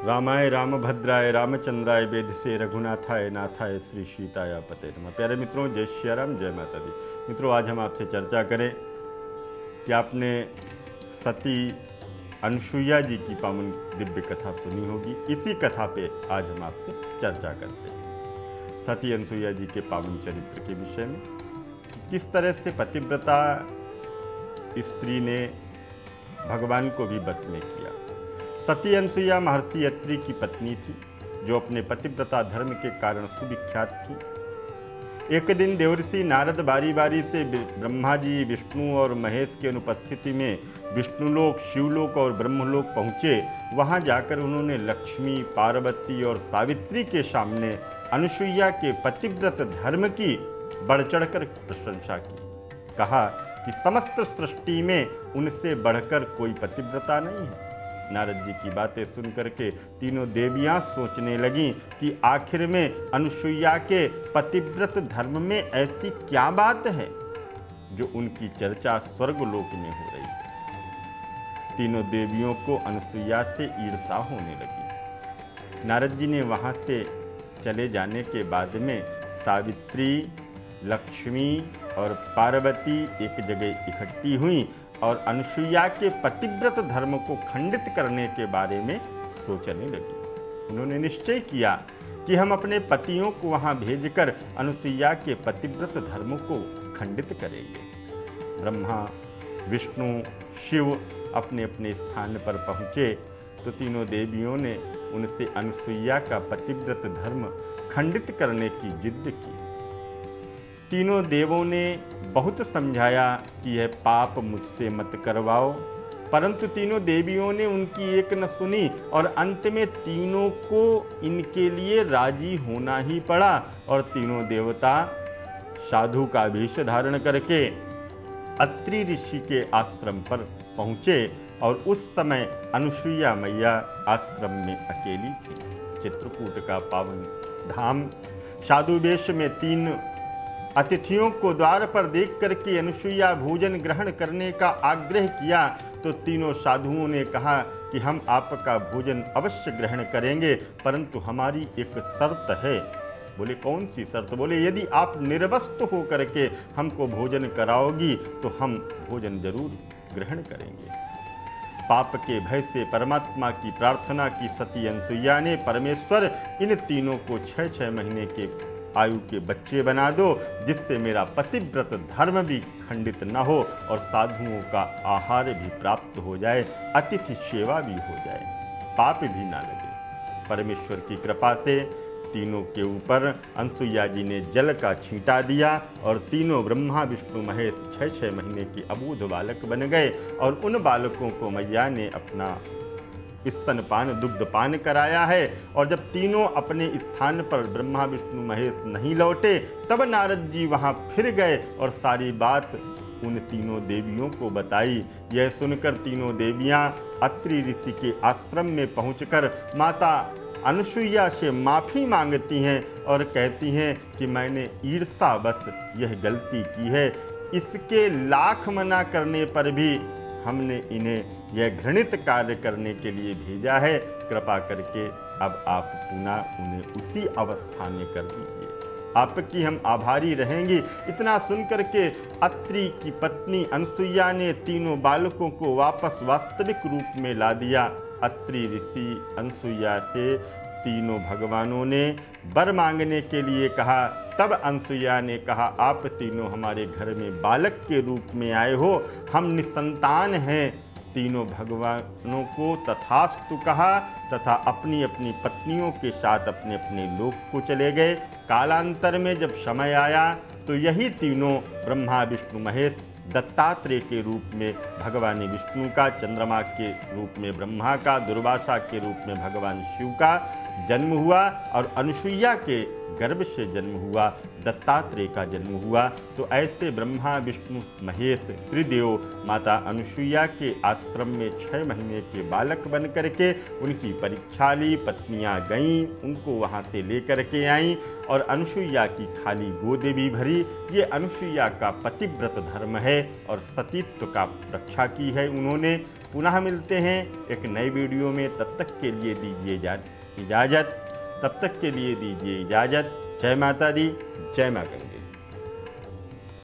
रामाय रामभद्राय रामचंद्राय वेधसे रघुनाथाय नाथाय श्री सीताया पते नमः। प्यारे मित्रों, जय श्री राम, जय माता दी। मित्रों, आज हम आपसे चर्चा करें कि आपने सती अनसुईया जी की पावन दिव्य कथा सुनी होगी। इसी कथा पे आज हम आपसे चर्चा करते हैं, सती अनसुईया जी के पावन चरित्र के विषय में। किस तरह से पतिव्रता स्त्री ने भगवान को भी बस में किया। सती अनसुईया महर्षि अत्रि की पत्नी थी, जो अपने पतिव्रता धर्म के कारण सुविख्यात थी। एक दिन देवर्षि नारद बारी बारी से ब्रह्मा जी, विष्णु और महेश की अनुपस्थिति में विष्णुलोक, शिवलोक और ब्रह्मलोक पहुँचे। वहाँ जाकर उन्होंने लक्ष्मी, पार्वती और सावित्री के सामने अनसुईया के पतिव्रत धर्म की बढ़ चढ़कर प्रशंसा की। कहा कि समस्त सृष्टि में उनसे बढ़कर कोई पतिव्रता नहीं है। नारद जी की बातें सुनकर के तीनों देवियां सोचने लगीं कि आखिर में अनसुईया के पतिव्रत धर्म में ऐसी क्या बात है जो उनकी चर्चा स्वर्गलोक में हो रही है। तीनों देवियों को अनसुईया से ईर्षा होने लगी। नारद जी ने वहां से चले जाने के बाद में सावित्री, लक्ष्मी और पार्वती एक जगह इकट्ठी हुई और अनसुईया के पतिव्रत धर्म को खंडित करने के बारे में सोचने लगी। उन्होंने निश्चय किया कि हम अपने पतियों को वहां भेजकर अनसुईया के पतिव्रत धर्म को खंडित करेंगे। ब्रह्मा, विष्णु, शिव अपने अपने स्थान पर पहुँचे तो तीनों देवियों ने उनसे अनसुईया का पतिव्रत धर्म खंडित करने की जिद की। तीनों देवों ने बहुत समझाया कि यह पाप मुझसे मत करवाओ, परंतु तीनों देवियों ने उनकी एक न सुनी और अंत में तीनों को इनके लिए राजी होना ही पड़ा। और तीनों देवता साधु का वेश धारण करके अत्रि ऋषि के आश्रम पर पहुँचे और उस समय अनसुईया मैया आश्रम में अकेली थी। चित्रकूट का पावन धाम। साधु वेश में तीन अतिथियों को द्वार पर देख करके अनसुईया भोजन ग्रहण करने का आग्रह किया तो तीनों साधुओं ने कहा कि हम आपका भोजन अवश्य ग्रहण करेंगे, परंतु हमारी एक शर्त है। बोले कौन सी शर्त? बोले यदि आप निर्वस्त्र हो करके हमको भोजन कराओगी तो हम भोजन जरूर ग्रहण करेंगे। पाप के भय से परमात्मा की प्रार्थना की सती अनसुईया ने, परमेश्वर इन तीनों को 6-6 महीने के आयु के बच्चे बना दो, जिससे मेरा पतिव्रत धर्म भी खंडित न हो और साधुओं का आहार भी प्राप्त हो जाए, अतिथि सेवा भी हो जाए, पाप भी ना लगे। परमेश्वर की कृपा से तीनों के ऊपर अनसुईया जी ने जल का छींटा दिया और तीनों ब्रह्मा, विष्णु, महेश 6-6 महीने के अबूझ बालक बन गए। और उन बालकों को मैया ने अपना स्तनपान, दुग्धपान कराया है। और जब तीनों अपने स्थान पर ब्रह्मा, विष्णु, महेश नहीं लौटे, तब नारद जी वहाँ फिर गए और सारी बात उन तीनों देवियों को बताई। यह सुनकर तीनों देवियाँ अत्रि ऋषि के आश्रम में पहुंचकर माता अनसुईया से माफ़ी मांगती हैं और कहती हैं कि मैंने ईर्षावश यह गलती की है। इसके लाख मना करने पर भी हमने इन्हें यह घृणित कार्य करने के लिए भेजा है। कृपा करके अब आप पुनः उन्हें उसी अवस्था में कर दीजिए, आपकी हम आभारी रहेंगी। इतना सुनकर के अत्रि की पत्नी अनसुईया ने तीनों बालकों को वापस वास्तविक रूप में ला दिया। अत्रि ऋषि अनसुईया से तीनों भगवानों ने वर मांगने के लिए कहा। तब अनसुईया ने कहा, आप तीनों हमारे घर में बालक के रूप में आए हो, हम निसंतान हैं। तीनों भगवानों को तथास्तु कहा तथा अपनी अपनी पत्नियों के साथ अपने अपने लोक को चले गए। कालांतर में जब समय आया तो यही तीनों ब्रह्मा, विष्णु, महेश दत्तात्रेय के रूप में भगवान विष्णु का, चंद्रमा के रूप में ब्रह्मा का, दुर्वासा के रूप में भगवान शिव का जन्म हुआ और अनसुईया के गर्भ से जन्म हुआ, दत्तात्रेय का जन्म हुआ। तो ऐसे ब्रह्मा, विष्णु, महेश त्रिदेव माता अनसुईया के आश्रम में 6 महीने के बालक बन करके उनकी परीक्षा ली। पत्नियां गईं, उनको वहां से लेकर के आईं और अनसुईया की खाली गोद भी भरी। ये अनसुईया का पतिव्रत धर्म है और सतीत्व का रक्षा की है उन्होंने। पुनः मिलते हैं एक नई वीडियो में। तब तक के लिए दीजिए इजाज़त। तब तक के लिए दीजिए इजाज़त। जय माता दी, जय मां गंगे।